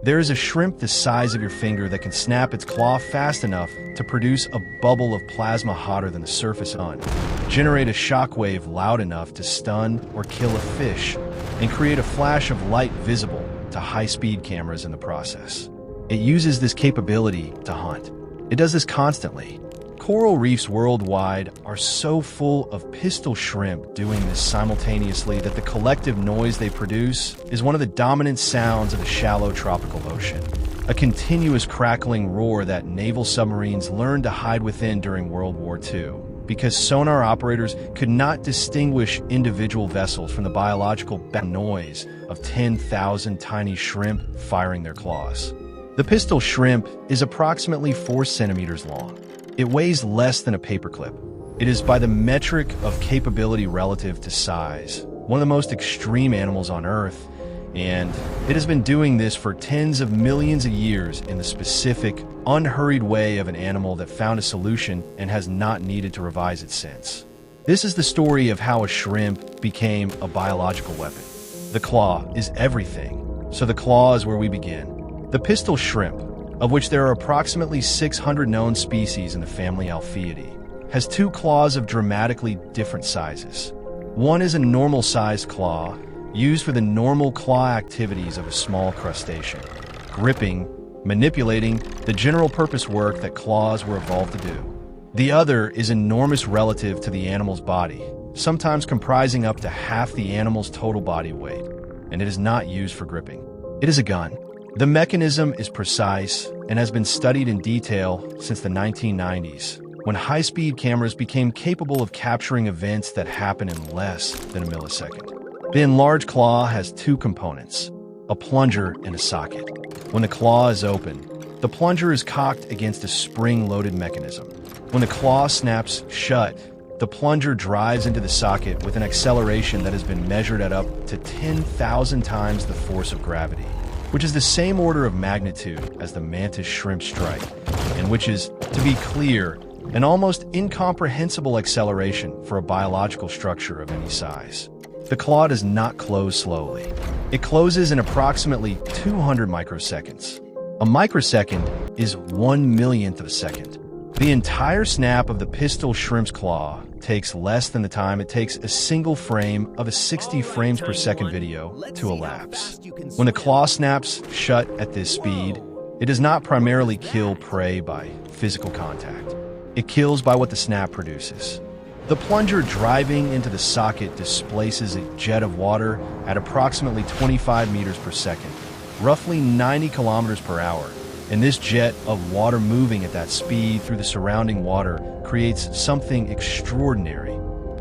There is a shrimp the size of your finger that can snap its claw fast enough to produce a bubble of plasma hotter than the surface sun, generate a shockwave loud enough to stun or kill a fish, and create a flash of light visible to high-speed cameras in the process. It uses this capability to hunt. It does this constantly. Coral reefs worldwide are so full of pistol shrimp doing this simultaneously that the collective noise they produce is one of the dominant sounds of the shallow tropical ocean, a continuous crackling roar that naval submarines learned to hide within during World War II, because sonar operators could not distinguish individual vessels from the biological noise of 10,000 tiny shrimp firing their claws. The pistol shrimp is approximately 4 centimeters long. It weighs less than a paperclip. It is, by the metric of capability relative to size, one of the most extreme animals on Earth, and it has been doing this for tens of millions of years in the specific, unhurried way of an animal that found a solution and has not needed to revise it since. This is the story of how a shrimp became a biological weapon. The claw is everything, so the claw is where we begin. The pistol shrimp, of which there are approximately 600 known species in the family Alphiidae, has 2 claws of dramatically different sizes. One is a normal-sized claw, used for the normal claw activities of a small crustacean, gripping, manipulating, the general-purpose work that claws were evolved to do. The other is enormous relative to the animal's body, sometimes comprising up to half the animal's total body weight, and it is not used for gripping. It is a gun. The mechanism is precise and has been studied in detail since the 1990s, when high-speed cameras became capable of capturing events that happen in less than a millisecond. The enlarged claw has 2 components, a plunger and a socket. When the claw is open, the plunger is cocked against a spring-loaded mechanism. When the claw snaps shut, the plunger drives into the socket with an acceleration that has been measured at up to 10,000 times the force of gravity, which is the same order of magnitude as the mantis shrimp strike, and which is, to be clear, an almost incomprehensible acceleration for a biological structure of any size. The claw does not close slowly. It closes in approximately 200 microseconds. A microsecond is 1/1,000,000th of a second. The entire snap of the pistol shrimp's claw takes less than the time it takes a single frame of a 60 frames per second video to elapse. When the claw snaps shut at this speed, it does not primarily kill prey by physical contact. It kills by what the snap produces. The plunger driving into the socket displaces a jet of water at approximately 25 meters per second, roughly 90 kilometers per hour, and this jet of water moving at that speed through the surrounding water creates something extraordinary,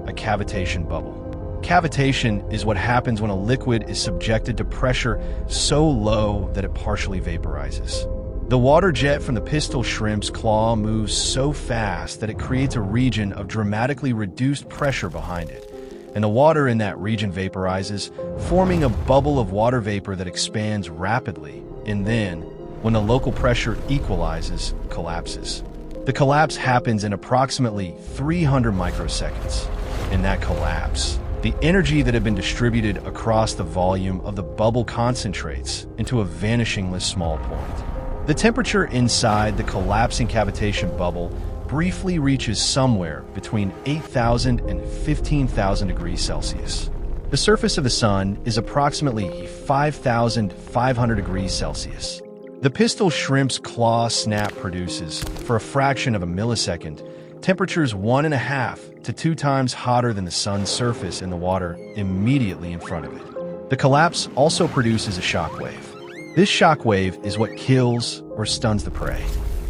a cavitation bubble. Cavitation is what happens when a liquid is subjected to pressure so low that it partially vaporizes. The water jet from the pistol shrimp's claw moves so fast that it creates a region of dramatically reduced pressure behind it, and the water in that region vaporizes, forming a bubble of water vapor that expands rapidly, and then, when the local pressure equalizes, collapses. The collapse happens in approximately 300 microseconds. In that collapse, the energy that had been distributed across the volume of the bubble concentrates into a vanishingly small point. The temperature inside the collapsing cavitation bubble briefly reaches somewhere between 8,000 and 15,000 degrees Celsius. The surface of the sun is approximately 5,500 degrees Celsius. The pistol shrimp's claw snap produces, for a fraction of a millisecond, temperatures 1.5 to 2 times hotter than the sun's surface in the water immediately in front of it. The collapse also produces a shockwave. This shockwave is what kills or stuns the prey.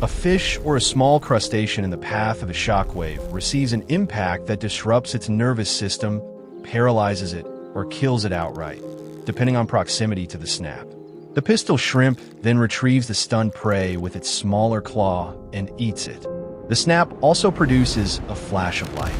A fish or a small crustacean in the path of a shockwave receives an impact that disrupts its nervous system, paralyzes it, or kills it outright, depending on proximity to the snap. The pistol shrimp then retrieves the stunned prey with its smaller claw and eats it. The snap also produces a flash of light.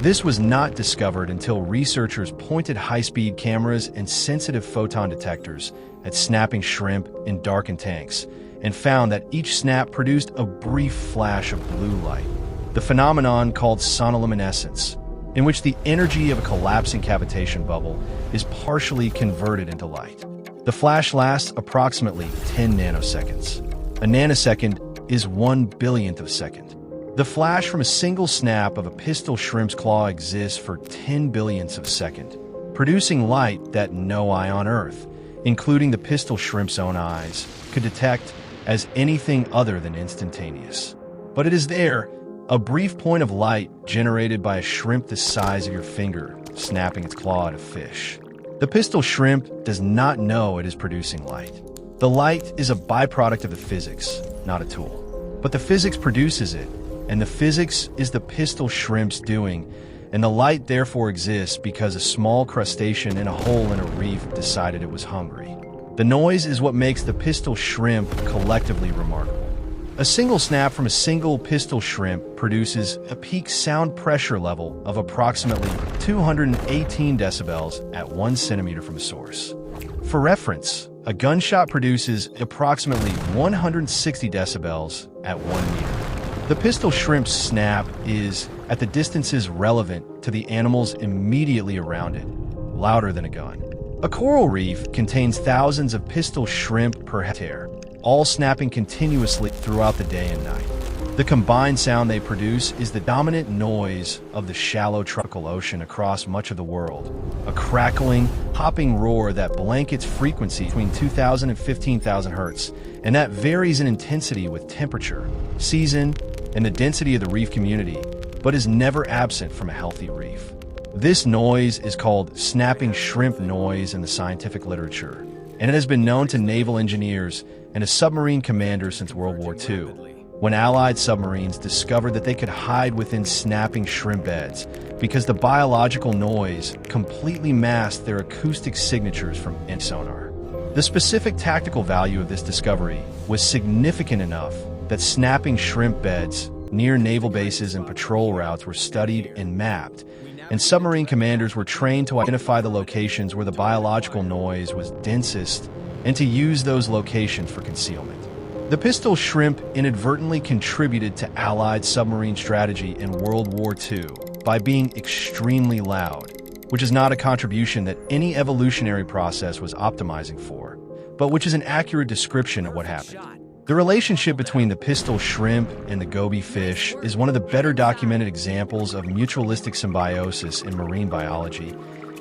This was not discovered until researchers pointed high-speed cameras and sensitive photon detectors at snapping shrimp in darkened tanks and found that each snap produced a brief flash of blue light, the phenomenon called sonoluminescence, in which the energy of a collapsing cavitation bubble is partially converted into light. The flash lasts approximately 10 nanoseconds. A nanosecond is 1/1000th of a second. The flash from a single snap of a pistol shrimp's claw exists for 10 billionths of a second, producing light that no eye on Earth, including the pistol shrimp's own eyes, could detect as anything other than instantaneous. But it is there, a brief point of light generated by a shrimp the size of your finger, snapping its claw at a fish. The pistol shrimp does not know it is producing light. The light is a byproduct of the physics, not a tool. But the physics produces it, and the physics is the pistol shrimp's doing, and the light therefore exists because a small crustacean in a hole in a reef decided it was hungry. The noise is what makes the pistol shrimp collectively remarkable. A single snap from a single pistol shrimp produces a peak sound pressure level of approximately 218 decibels at 1 centimeter from a source. For reference, a gunshot produces approximately 160 decibels at 1 meter. The pistol shrimp's snap is, at the distances relevant to the animals immediately around it, louder than a gun. A coral reef contains thousands of pistol shrimp per hectare, all snapping continuously throughout the day and night. The combined sound they produce is the dominant noise of the shallow tropical ocean across much of the world, a crackling, popping roar that blankets frequency between 2,000 and 15,000 hertz, and that varies in intensity with temperature, season, and the density of the reef community, but is never absent from a healthy reef. This noise is called snapping shrimp noise in the scientific literature, and it has been known to naval engineers and to submarine commanders since World War II, when Allied submarines discovered that they could hide within snapping shrimp beds because the biological noise completely masked their acoustic signatures from sonar. The specific tactical value of this discovery was significant enough that snapping shrimp beds near naval bases and patrol routes were studied and mapped, and submarine commanders were trained to identify the locations where the biological noise was densest and to use those locations for concealment. The pistol shrimp inadvertently contributed to Allied submarine strategy in World War II by being extremely loud, which is not a contribution that any evolutionary process was optimizing for, but which is an accurate description of what happened. The relationship between the pistol shrimp and the goby fish is one of the better documented examples of mutualistic symbiosis in marine biology,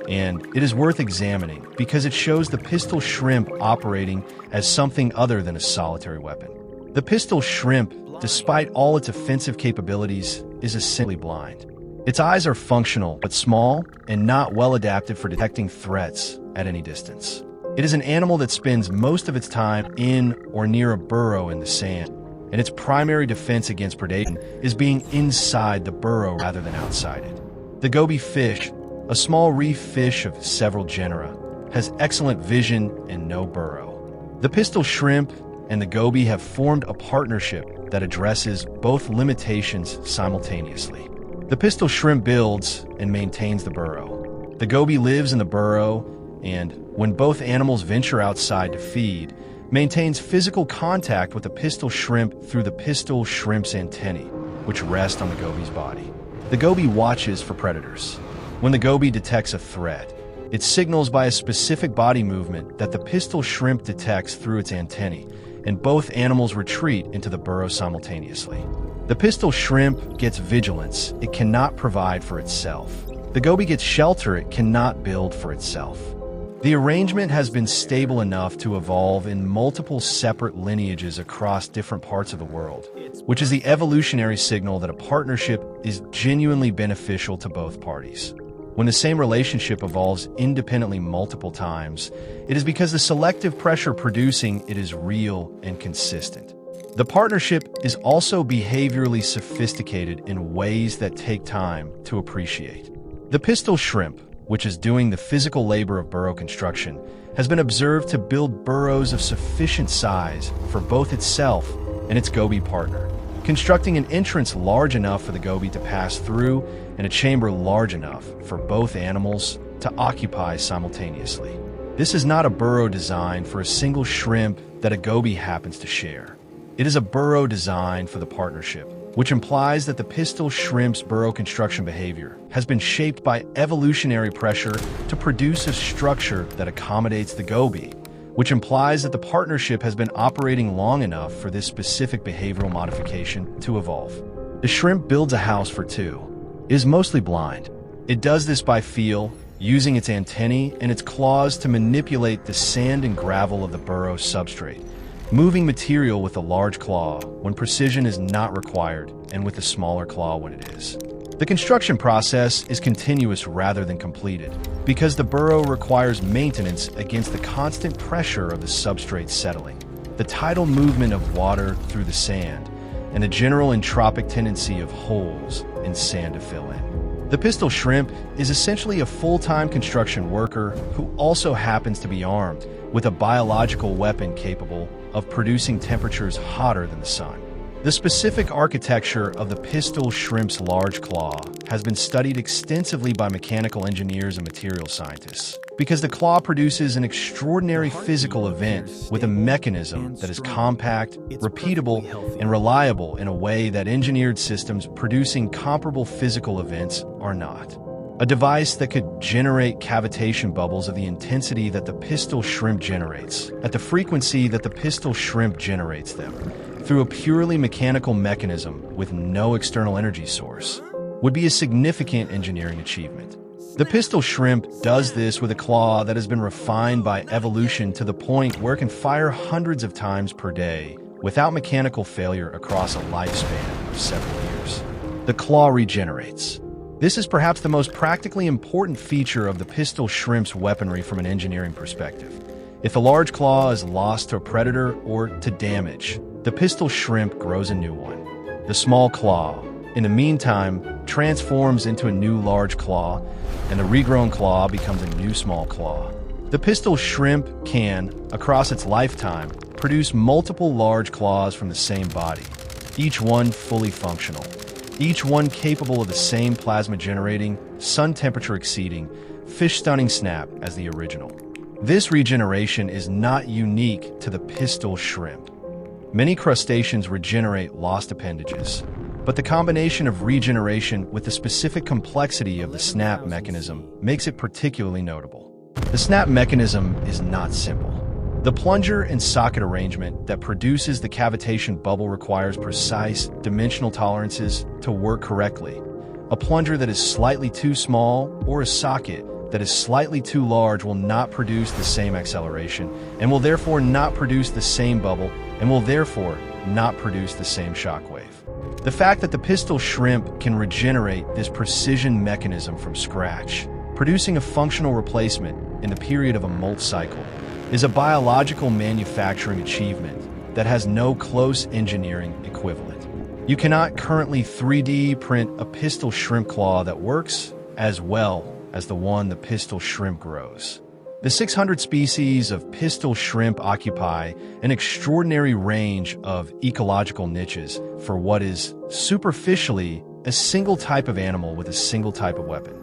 and it is worth examining because it shows the pistol shrimp operating as something other than a solitary weapon. The pistol shrimp, despite all its offensive capabilities, is essentially blind. Its eyes are functional but small and not well adapted for detecting threats at any distance. It is an animal that spends most of its time in or near a burrow in the sand, and its primary defense against predation is being inside the burrow rather than outside it. The goby fish, a small reef fish of several genera, has excellent vision and no burrow. The pistol shrimp and the goby have formed a partnership that addresses both limitations simultaneously. The pistol shrimp builds and maintains the burrow. The goby lives in the burrow and, when both animals venture outside to feed, maintains physical contact with the pistol shrimp through the pistol shrimp's antennae, which rest on the goby's body. The goby watches for predators. When the goby detects a threat, it signals by a specific body movement that the pistol shrimp detects through its antennae, and both animals retreat into the burrow simultaneously. The pistol shrimp gets vigilance it cannot provide for itself. The goby gets shelter it cannot build for itself. The arrangement has been stable enough to evolve in multiple separate lineages across different parts of the world, which is the evolutionary signal that a partnership is genuinely beneficial to both parties. When the same relationship evolves independently multiple times, it is because the selective pressure producing it is real and consistent. The partnership is also behaviorally sophisticated in ways that take time to appreciate. The pistol shrimp, which is doing the physical labor of burrow construction, has been observed to build burrows of sufficient size for both itself and its goby partner, constructing an entrance large enough for the goby to pass through and a chamber large enough for both animals to occupy simultaneously. This is not a burrow designed for a single shrimp that a goby happens to share. It is a burrow designed for the partnership, which implies that the pistol shrimp's burrow construction behavior has been shaped by evolutionary pressure to produce a structure that accommodates the goby, which implies that the partnership has been operating long enough for this specific behavioral modification to evolve. The shrimp builds a house for two. It is mostly blind. It does this by feel, using its antennae and its claws to manipulate the sand and gravel of the burrow substrate, moving material with a large claw when precision is not required and with a smaller claw when it is. The construction process is continuous rather than completed, because the burrow requires maintenance against the constant pressure of the substrate settling, the tidal movement of water through the sand, and the general entropic tendency of holes in sand to fill in. The pistol shrimp is essentially a full-time construction worker who also happens to be armed with a biological weapon capable of producing temperatures hotter than the sun. The specific architecture of the pistol shrimp's large claw has been studied extensively by mechanical engineers and material scientists, because the claw produces an extraordinary physical event with a mechanism that is compact, repeatable, and reliable in a way that engineered systems producing comparable physical events are not. A device that could generate cavitation bubbles of the intensity that the pistol shrimp generates, at the frequency that the pistol shrimp generates them, through a purely mechanical mechanism with no external energy source, would be a significant engineering achievement. The pistol shrimp does this with a claw that has been refined by evolution to the point where it can fire hundreds of times per day without mechanical failure across a lifespan of several years. The claw regenerates. This is perhaps the most practically important feature of the pistol shrimp's weaponry from an engineering perspective. If a large claw is lost to a predator or to damage, the pistol shrimp grows a new one. The small claw, in the meantime, transforms into a new large claw, and the regrown claw becomes a new small claw. The pistol shrimp can, across its lifetime, produce multiple large claws from the same body, each one fully functional, each one capable of the same plasma-generating, sun temperature exceeding, fish-stunning snap as the original. This regeneration is not unique to the pistol shrimp. Many crustaceans regenerate lost appendages, but the combination of regeneration with the specific complexity of the snap mechanism makes it particularly notable. The snap mechanism is not simple. The plunger and socket arrangement that produces the cavitation bubble requires precise dimensional tolerances to work correctly. A plunger that is slightly too small or a socket that is slightly too large will not produce the same acceleration and will therefore not produce the same bubble and will therefore not produce the same shockwave. The fact that the pistol shrimp can regenerate this precision mechanism from scratch, producing a functional replacement in the period of a molt cycle, is a biological manufacturing achievement that has no close engineering equivalent. You cannot currently 3D print a pistol shrimp claw that works as well as the one the pistol shrimp grows. The 600 species of pistol shrimp occupy an extraordinary range of ecological niches for what is superficially a single type of animal with a single type of weapon.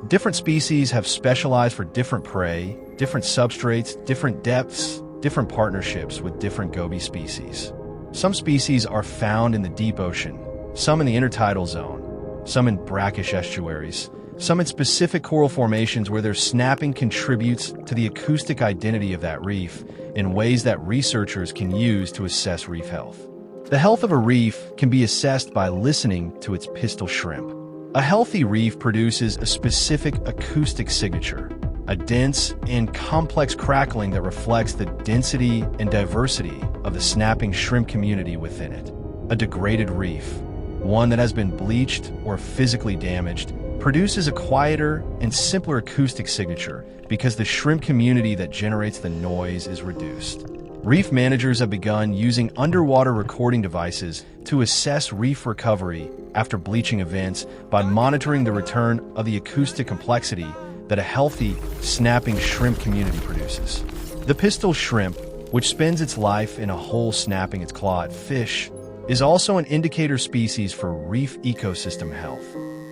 Different species have specialized for different prey, different substrates, different depths, different partnerships with different goby species. Some species are found in the deep ocean, some in the intertidal zone, some in brackish estuaries, some in specific coral formations where their snapping contributes to the acoustic identity of that reef in ways that researchers can use to assess reef health. The health of a reef can be assessed by listening to its pistol shrimp. A healthy reef produces a specific acoustic signature, a dense and complex crackling that reflects the density and diversity of the snapping shrimp community within it. A degraded reef, one that has been bleached or physically damaged, produces a quieter and simpler acoustic signature because the shrimp community that generates the noise is reduced. Reef managers have begun using underwater recording devices to assess reef recovery after bleaching events by monitoring the return of the acoustic complexity that a healthy, snapping shrimp community produces. The pistol shrimp, which spends its life in a hole snapping its claw at fish, is also an indicator species for reef ecosystem health.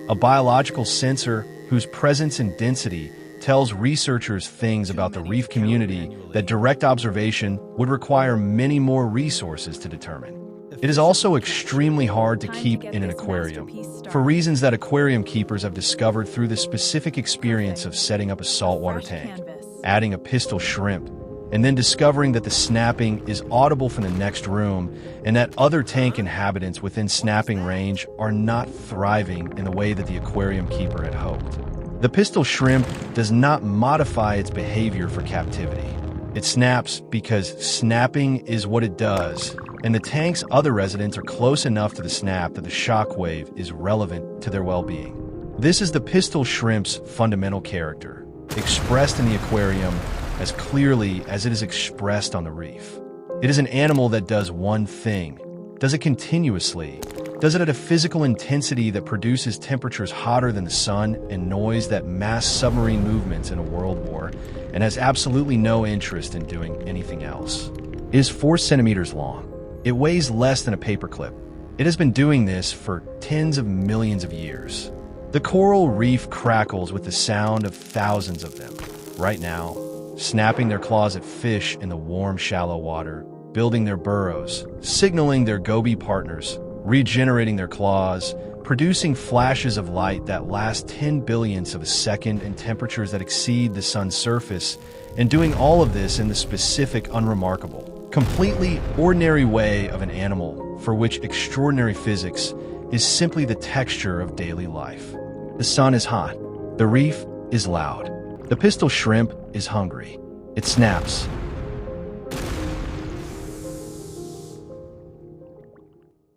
A biological sensor whose presence and density tells researchers things about the reef community that direct observation would require many more resources to determine. It is also extremely hard to keep in an aquarium, for reasons that aquarium keepers have discovered through the specific experience of setting up a saltwater tank. Adding a pistol shrimp and then discovering that the snapping is audible from the next room and that other tank inhabitants within snapping range are not thriving in the way that the aquarium keeper had hoped. The pistol shrimp does not modify its behavior for captivity. It snaps because snapping is what it does, and the tank's other residents are close enough to the snap that the shockwave is relevant to their well-being. This is the pistol shrimp's fundamental character, expressed in the aquarium as clearly as it is expressed on the reef. It is an animal that does one thing, does it continuously, does it at a physical intensity that produces temperatures hotter than the sun and noise that mass submarine movements in a world war, and has absolutely no interest in doing anything else. It is 4 centimeters long. It weighs less than a paperclip. It has been doing this for tens of millions of years. The coral reef crackles with the sound of thousands of them, right now, snapping their claws at fish in the warm, shallow water, building their burrows, signaling their goby partners, regenerating their claws, producing flashes of light that last 10 billionths of a second in temperatures that exceed the sun's surface, and doing all of this in the specific, unremarkable, completely ordinary way of an animal for which extraordinary physics is simply the texture of daily life. The sun is hot. The reef is loud. The pistol shrimp is hungry. It snaps,